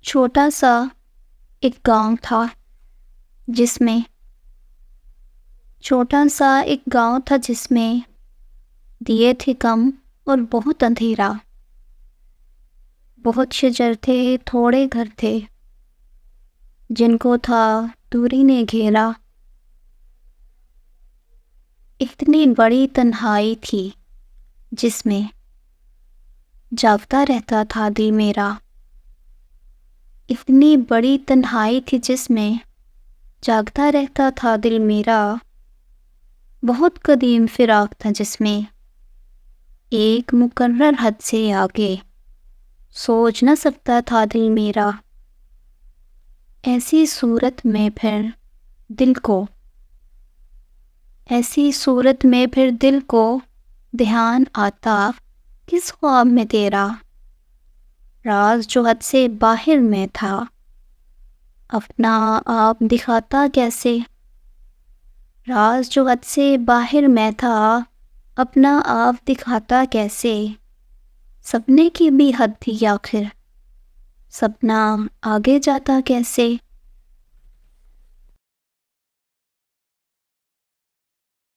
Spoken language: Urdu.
چھوٹا سا ایک گاؤں تھا جس میں دیے تھے کم اور بہت اندھیرا، بہت شجر تھے، تھوڑے گھر تھے جن کو تھا دوری نے گھیرا۔ اتنی بڑی تنہائی تھی جس میں جاگتا رہتا تھا دل میرا، اتنی بڑی تنہائی تھی جس میں جاگتا رہتا تھا دل میرا۔ بہت قدیم فراق تھا جس میں ایک مقرر حد سے آگے سوچ نہ سکتا تھا دل میرا۔ ایسی صورت میں پھر دل کو دھیان آتا کس خواب میں تیرا، راز جو حد سے باہر میں تھا اپنا آپ دکھاتا کیسے، راز جو حد سے باہر میں تھا اپنا آپ دکھاتا کیسے۔ سپنے کی بھی حد تھی آخر، سپنا آگے جاتا کیسے۔